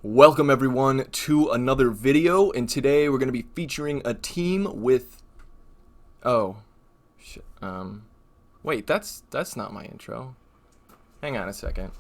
Welcome everyone to another video, and today we're going to be featuring a team with wait, that's not my intro. Hang on a second.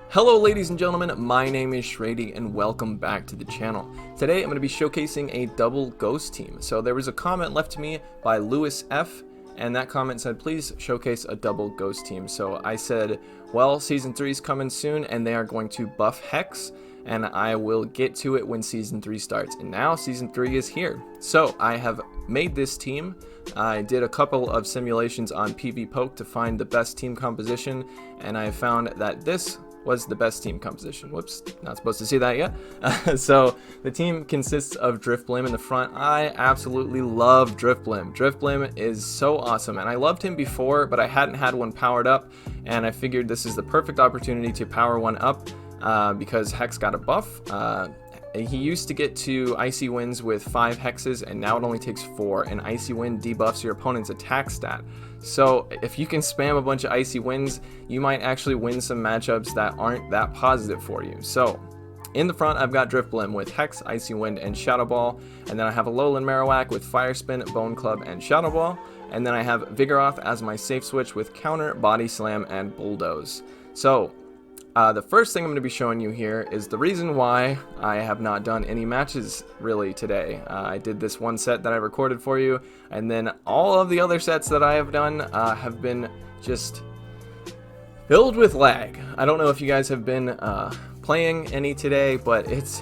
Hello ladies and gentlemen, my name is shraydee and welcome back to the channel. Today I'm going to be showcasing a double ghost team. So there was a comment left to me by Lewis F, and that comment said please showcase a double ghost team. So I said, well, season 3 is coming soon and they are going to buff Hex, and I will get to it when season 3 starts. And now season 3 is here. So I have made this team. I did a couple of simulations on PvPoke to find the best team composition, and I found that this was the best team composition. Whoops, not supposed to see that yet. So the team consists of Drifblim in the front. I absolutely love Drifblim. Drifblim is so awesome, and I loved him before, but I hadn't had one powered up, and I figured this is the perfect opportunity to power one up because Hex got a buff. He used to get to Icy Winds with 5 hexes, and now it only takes 4, and Icy Wind debuffs your opponent's attack stat. So if you can spam a bunch of Icy Winds, you might actually win some matchups that aren't that positive for you. So in the front, I've got Drifblim with Hex, Icy Wind, and Shadow Ball, and then I have Alolan Marowak with Fire Spin, Bone Club, and Shadow Ball, and then I have Vigoroth as my safe switch with Counter, Body Slam, and Bulldoze. So the first thing I'm going to be showing you here is the reason why I have not done any matches really today. I did this one set that I recorded for you, and then all of the other sets that I have done have been just filled with lag. I don't know if you guys have been playing any today, but it's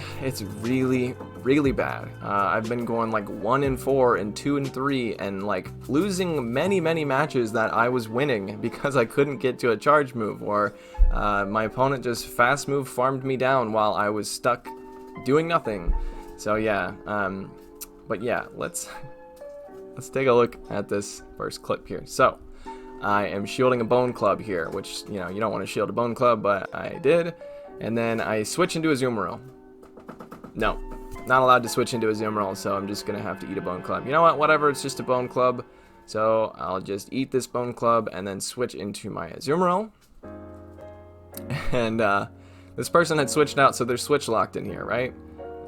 really bad. I've been going like 1-4 and 2-3 and like losing many matches that I was winning because I couldn't get to a charge move, or my opponent just fast move farmed me down while I was stuck doing nothing. So yeah, but yeah, let's take a look at this first clip here. So I am shielding a Bone Club here, which, you know, you don't want to shield a Bone Club, but I did. And then I switch into a Azumarill. No, not allowed to switch into a Azumarill, so I'm just gonna have to eat a Bone Club. You know what, whatever, it's just a Bone Club, so I'll just eat this Bone Club and then switch into my Azumarill. And this person had switched out, so they're switch locked in here, right?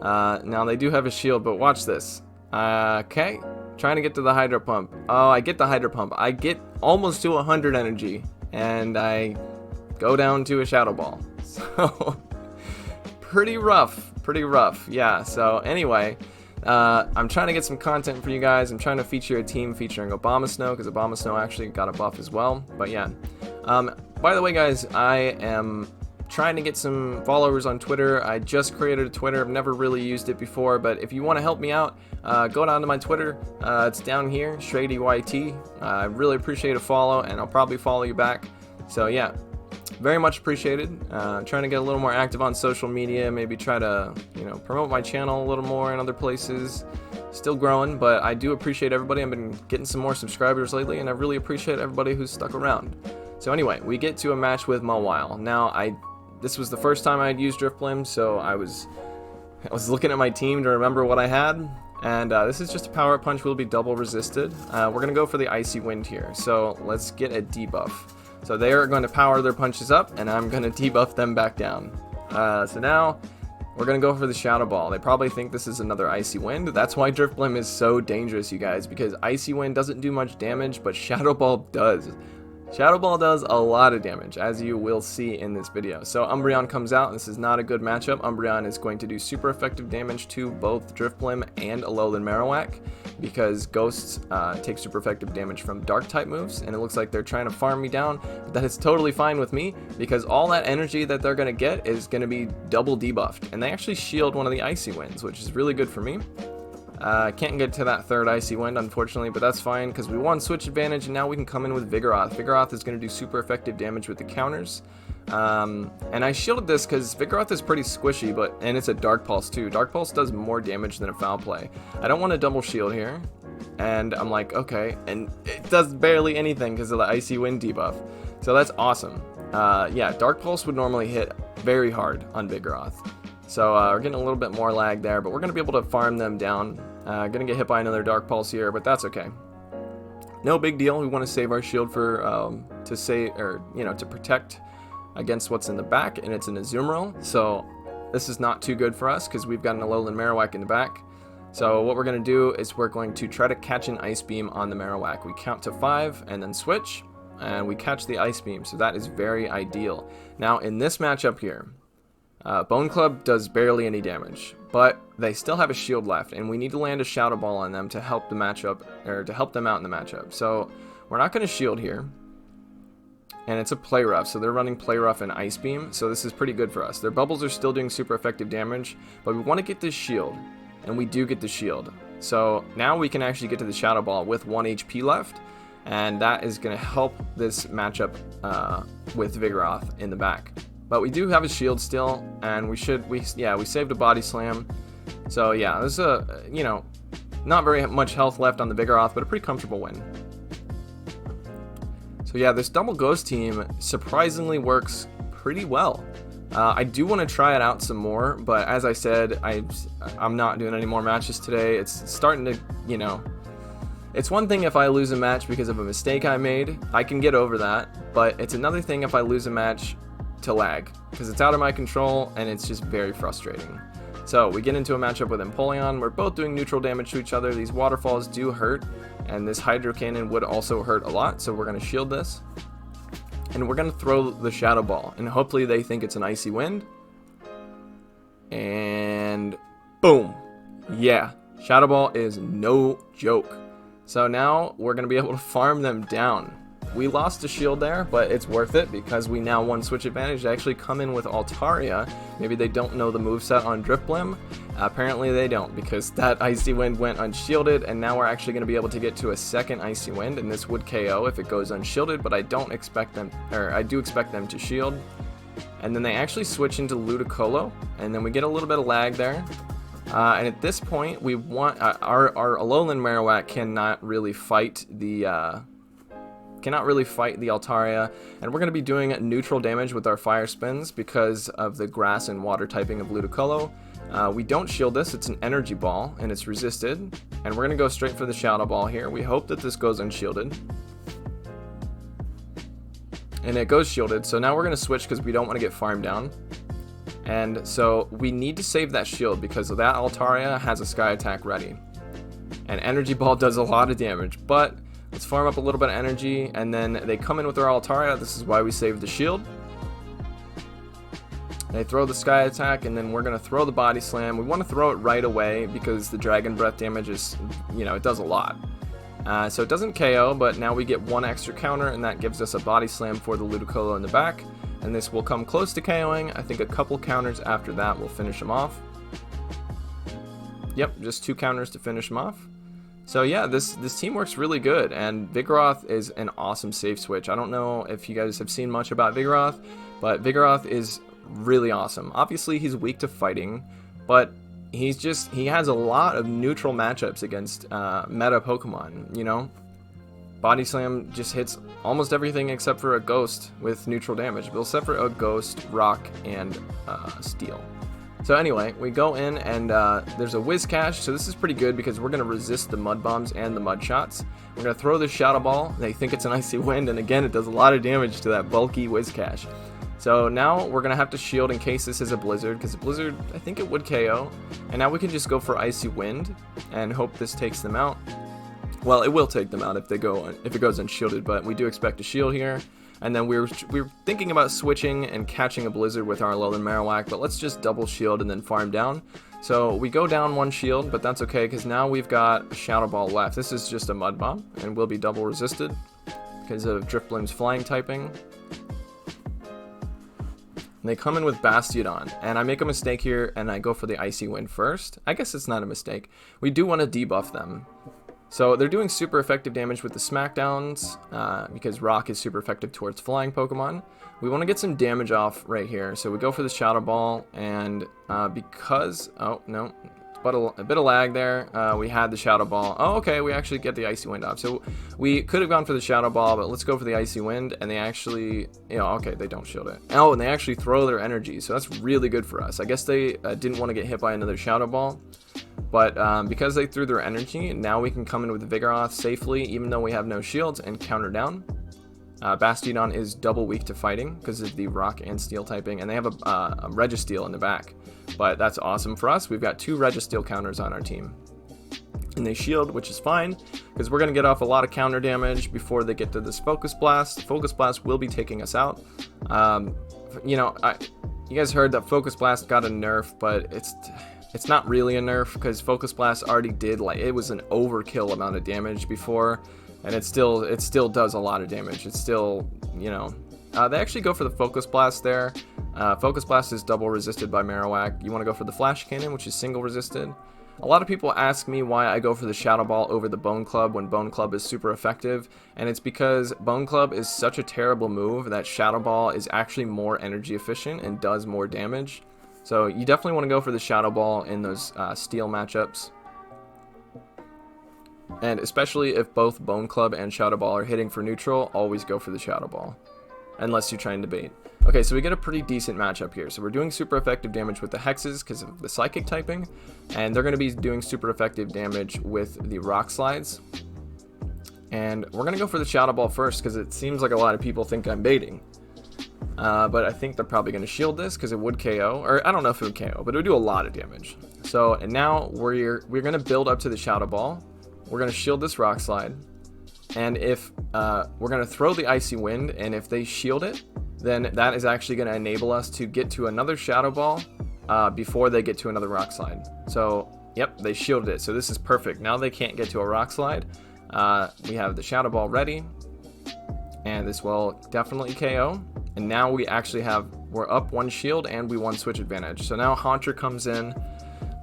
Now they do have a shield, but watch this. Okay, trying to get to the Hydro Pump. Oh, I get the Hydro Pump. I get almost to 100 energy, and I go down to a Shadow Ball. So pretty rough, yeah. So anyway, I'm trying to get some content for you guys. I'm trying to feature a team featuring Abomasnow, because Abomasnow actually got a buff as well. But yeah, by the way guys, I am trying to get some followers on Twitter. I just created a Twitter. I've never really used it before, but if you want to help me out, go down to my Twitter. It's down here, shraydee. I really appreciate a follow, and I'll probably follow you back. So yeah, very much apprecited. Trying to get a little more active on social media, maybe try to, you know, promote my channel a little more in other places. Still growing, but I do appreciate everybody. I've been getting some more subscribers lately, and I really appreciate everybody who's stuck around. So anyway, we get to a match with Mawile. Now, this was the first time I'd used Drifblim, so I was looking at my team to remember what I had, and this is just a power up punch. Will be double resisted. We're gonna go for the Icy Wind here, so let's get a debuff. So they are going to power their punches up, and I'm going to debuff them back down. So now we're going to go for the Shadow Ball. They probably think this is another Icy Wind. That's why Drifblim is so dangerous, you guys, because Icy Wind doesn't do much damage, but Shadow Ball does. Shadow Ball does a lot of damage, as you will see in this video. So Umbreon comes out, and this is not a good matchup. Umbreon is going to do super effective damage to both Drifblim and Alolan Marowak, because Ghosts take super effective damage from Dark type moves, and it looks like they're trying to farm me down, but that is totally fine with me, because all that energy that they're going to get is going to be double debuffed, and they actually shield one of the Icy Winds, which is really good for me. Can't get to that third Icy Wind, unfortunately, but that's fine, because we won switch advantage, and now we can come in with Vigoroth. Vigoroth is going to do super effective damage with the counters. And I shielded this because Vigoroth is pretty squishy, and it's a Dark Pulse too. Dark Pulse does more damage than a Foul Play. I don't want to double shield here, and I'm like, okay, and it does barely anything because of the Icy Wind debuff. So that's awesome. Yeah, Dark Pulse would normally hit very hard on Vigoroth. So we're getting a little bit more lag there, but we're going to be able to farm them down. Gonna get hit by another Dark Pulse here, but that's okay. No big deal. We want to save our shield for to protect against what's in the back, and it's an Azumarill. So this is not too good for us because we've got an Alolan Marowak in the back. So what we're going to do is we're going to try to catch an Ice Beam on the Marowak. We count to 5 and then switch, and we catch the Ice Beam, so that is very ideal. Now in this matchup here, Bone Club does barely any damage, but they still have a shield left, and we need to land a Shadow Ball on them to help the matchup, or to help them out in the matchup. So we're not going to shield here, and it's a Play Rough, so they're running Play Rough and Ice Beam, so this is pretty good for us. Their bubbles are still doing super effective damage, but we want to get this shield, and we do get the shield. So now we can actually get to the Shadow Ball with 1 HP left, and that is going to help this matchup with Vigoroth in the back. But we do have a shield still, and we saved a Body Slam. So yeah, there's a, you know, not very much health left on the Vigoroth, but a pretty comfortable win. So yeah, this double ghost team surprisingly works pretty well. I do want to try it out some more, but as I said, I'm not doing any more matches today. It's starting to, you know, it's one thing if I lose a match because of a mistake I made. I can get over that, but it's another thing if I lose a match to lag, because it's out of my control and it's just very frustrating. So we get into a matchup with Empoleon. We're both doing neutral damage to each other. These waterfalls do hurt, and this Hydro Cannon would also hurt a lot, so we're going to shield this. And we're going to throw the Shadow Ball, and hopefully they think it's an Icy Wind. And boom. Yeah, Shadow Ball is no joke. So now we're going to be able to farm them down. We lost a shield there, but it's worth it because we now won switch advantage. They actually come in with Altaria. Maybe they don't know the moveset on Drifblim. Apparently they don't, because that Icy Wind went unshielded, and now we're actually going to be able to get to a second Icy Wind, and this would KO if it goes unshielded, but I don't expect them, or I do expect them to shield. And then they actually switch into Ludicolo, and then we get a little bit of lag there. And at this point, we want our Alolan Marowak cannot really fight the Altaria, and we're going to be doing neutral damage with our fire spins because of the grass and water typing of Ludicolo. We don't shield this, it's an energy ball, and it's resisted, and we're going to go straight for the Shadow Ball here. We hope that this goes unshielded. And it goes shielded, so now we're going to switch because we don't want to get farmed down. And so we need to save that shield because that Altaria has a Sky Attack ready. And Energy Ball does a lot of damage, but let's farm up a little bit of energy, and then they come in with their Altaria. This is why we saved the shield. They throw the Sky Attack, and then we're going to throw the Body Slam. We want to throw it right away because the Dragon Breath damage is, you know, it does a lot. So it doesn't KO, but now we get one extra counter, and that gives us a Body Slam for the Ludicolo in the back. And this will come close to KOing. I think a couple counters after that will finish him off. Yep, just 2 counters to finish him off. So yeah, this team works really good, and Vigoroth is an awesome safe switch. I don't know if you guys have seen much about Vigoroth, but Vigoroth is really awesome. Obviously, he's weak to fighting, but he has a lot of neutral matchups against meta Pokemon, you know? Body Slam just hits almost everything except for a Ghost with neutral damage, but except for a Ghost, Rock, and Steel. So anyway, we go in, and there's a Whiz Cash, so this is pretty good because we're going to resist the Mud Bombs and the Mud Shots. We're going to throw the Shadow Ball. They think it's an Icy Wind, and again, it does a lot of damage to that bulky Whiz Cash. So now we're going to have to shield in case this is a Blizzard, because a Blizzard, I think it would KO. And now we can just go for Icy Wind and hope this takes them out. Well, it will take them out if it goes unshielded, but we do expect a shield here. And then we were thinking about switching and catching a Blizzard with our Alolan Marowak, but let's just double shield and then farm down. So we go down 1 shield, but that's okay because now we've got a Shadow Ball left. This is just a Mud Bomb, and will be double resisted because of Drifblim's flying typing. And they come in with Bastiodon, and I make a mistake here, and I go for the Icy Wind first. I guess it's not a mistake. We do want to debuff them. So they're doing super effective damage with the Smackdowns, because Rock is super effective towards flying Pokemon. We want to get some damage off right here, so we go for the Shadow Ball, and because... oh, no, but a bit of lag there. We had the Shadow Ball. Oh, okay, we actually get the Icy Wind off. So we could have gone for the Shadow Ball, but let's go for the Icy Wind, and they actually... you know, okay, they don't shield it. Oh, and they actually throw their energy, so that's really good for us. I guess they didn't want to get hit by another Shadow Ball. But because they threw their energy, now we can come in with the Vigoroth safely, even though we have no shields, and counter down. Bastiodon is double weak to fighting because of the rock and steel typing, and they have a Registeel in the back. But that's awesome for us. We've got 2 Registeel counters on our team. And they shield, which is fine, because we're going to get off a lot of counter damage before they get to this Focus Blast. Focus Blast will be taking us out. You know, you guys heard that Focus Blast got a nerf, but it's not really a nerf, because Focus Blast already did, like, it was an overkill amount of damage before, and it still does a lot of damage. It's still, you know, they actually go for the Focus Blast there. Focus Blast is double resisted by Marowak. You want to go for the Flash Cannon, which is single resisted. A lot of people ask me why I go for the Shadow Ball over the Bone Club when Bone Club is super effective, and it's because Bone Club is such a terrible move that Shadow Ball is actually more energy efficient and does more damage. So you definitely want to go for the Shadow Ball in those Steel matchups. And especially if both Bone Club and Shadow Ball are hitting for neutral, always go for the Shadow Ball. Unless you're trying to bait. Okay, so we get a pretty decent matchup here. So we're doing super effective damage with the Hexes because of the Psychic typing. And they're going to be doing super effective damage with the Rock Slides. And we're going to go for the Shadow Ball first because it seems like a lot of people think I'm baiting. But I think they're probably going to shield this because it would KO. Or I don't know if it would KO, but it would do a lot of damage. So and now we're going to build up to the Shadow Ball. We're going to shield this Rock Slide. And if we're going to throw the Icy Wind, and if they shield it, then that is actually going to enable us to get to another Shadow Ball before they get to another Rock Slide. So, yep, they shielded it. So this is perfect. Now they can't get to a Rock Slide. We have the Shadow Ball ready, and this will definitely KO. And now we actually we're up 1 shield, and we won switch advantage. So now Haunter comes in.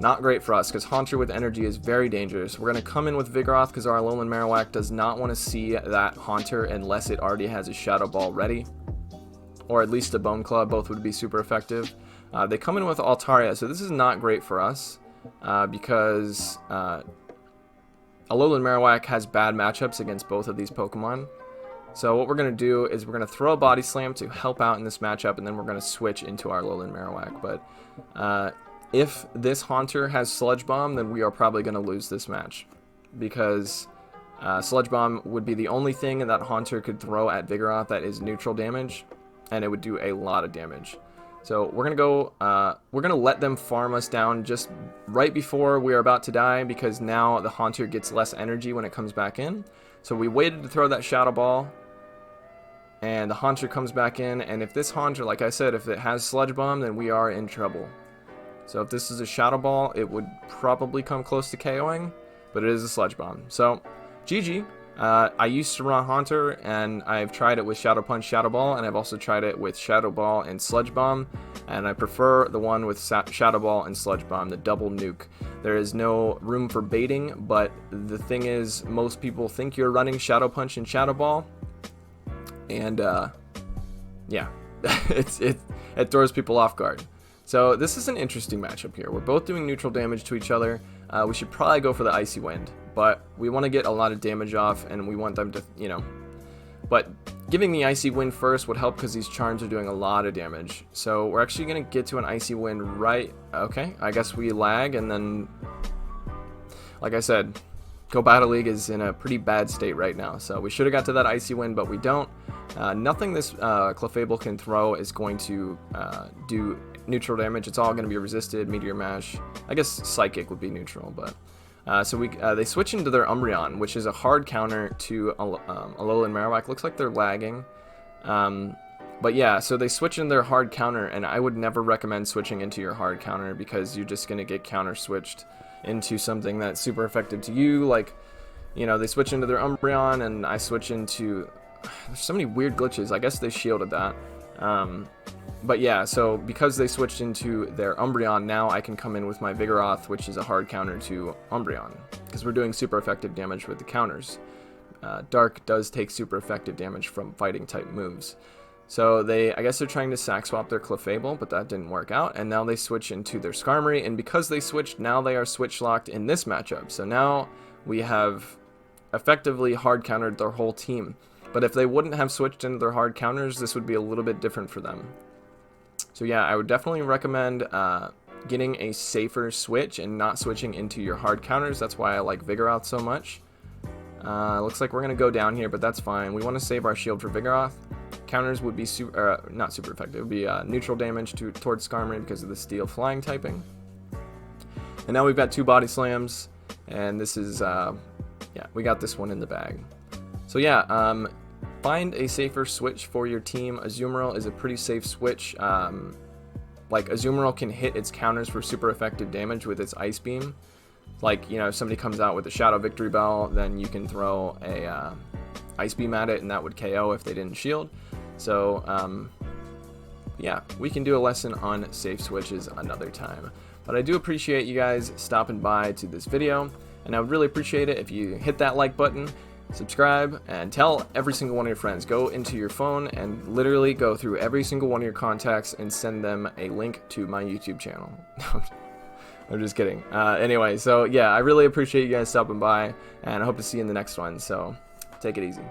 Not great for us, because Haunter with energy is very dangerous. We're going to come in with Vigoroth, because our Alolan Marowak does not want to see that Haunter unless it already has a Shadow Ball ready. Or at least a Bone Club, both would be super effective. They come in with Altaria, so this is not great for us, because Alolan Marowak has bad matchups against both of these Pokemon. So what we're going to do is we're going to throw a Body Slam to help out in this matchup, and then we're going to switch into our Alolan Marowak. But if this Haunter has Sludge Bomb, then we are probably going to lose this match, because Sludge Bomb would be the only thing that Haunter could throw at Vigoroth that is neutral damage, and it would do a lot of damage. So we're going to go, we're going to let them farm us down just right before we are about to die, because now the Haunter gets less energy when it comes back in. So we waited to throw that Shadow Ball, and the Haunter comes back in, and if this Haunter, like I said, if it has Sludge Bomb, then we are in trouble. So if this is a Shadow Ball, it would probably come close to KOing, but it is a Sludge Bomb. So, GG. I used to run Haunter, and I've tried it with Shadow Punch, Shadow Ball, and I've also tried it with Shadow Ball and Sludge Bomb, and I prefer the one with Shadow Ball and Sludge Bomb, the double nuke. There is no room for baiting, but the thing is, most people think you're running Shadow Punch and Shadow Ball, and yeah, it throws people off guard. So this is an interesting matchup here. We're both doing neutral damage to each other. We should probably go for the Icy Wind, but we want to get a lot of damage off, and we want them to, you know. But giving the Icy Wind first would help because these charms are doing a lot of damage. So we're actually going to get to an Icy Wind right... Okay, I guess we lag, and then... Like I said, Go Battle League is in a pretty bad state right now. So we should have got to that Icy Wind, but we don't. Nothing this Clefable can throw is going to do neutral damage. It's all going to be resisted, Meteor Mash. I guess Psychic would be neutral, but... So they switch into their Umbreon, which is a hard counter to Alolan Marowak. Looks like they're lagging. But yeah, so they switch in their hard counter, and I would never recommend switching into your hard counter because you're just going to get counter switched into something that's super effective to you. Like, you know, they switch into their Umbreon, and I switch into... There's so many weird glitches. I guess they shielded that. But yeah, so because they switched into their Umbreon, now I can come in with my Vigoroth, which is a hard counter to Umbreon, because we're doing super effective damage with the counters. Dark does take super effective damage from fighting type moves. So I guess they're trying to sack swap their Clefable, but that didn't work out, and now they switch into their Skarmory, and because they switched, now they are switch locked in this matchup. So now we have effectively hard countered their whole team. But if they wouldn't have switched into their hard counters, this would be a little bit different for them. So yeah, I would definitely recommend getting a safer switch and not switching into your hard counters. That's why I like Vigoroth so much. Looks like we're going to go down here, but that's fine. We want to save our shield for Vigoroth. Counters would be not super effective. It would be neutral damage towards Skarmory because of the steel flying typing. And now we've got 2 body slams, and this is, yeah, we got this one in the bag. So yeah, find a safer switch for your team. Azumarill is a pretty safe switch. Like, Azumarill can hit its counters for super effective damage with its Ice Beam. Like, you know, if somebody comes out with a Shadow Victory Bell, then you can throw a Ice Beam at it, and that would KO if they didn't shield. So, yeah, we can do a lesson on safe switches another time. But I do appreciate you guys stopping by to this video, and I would really appreciate it if you hit that like button, subscribe, and tell every single one of your friends. Go into your phone and literally go through every single one of your contacts and send them a link to my YouTube channel. I'm just kidding. Anyway, so yeah, I really appreciate you guys stopping by, and I hope to see you in the next one. So take it easy.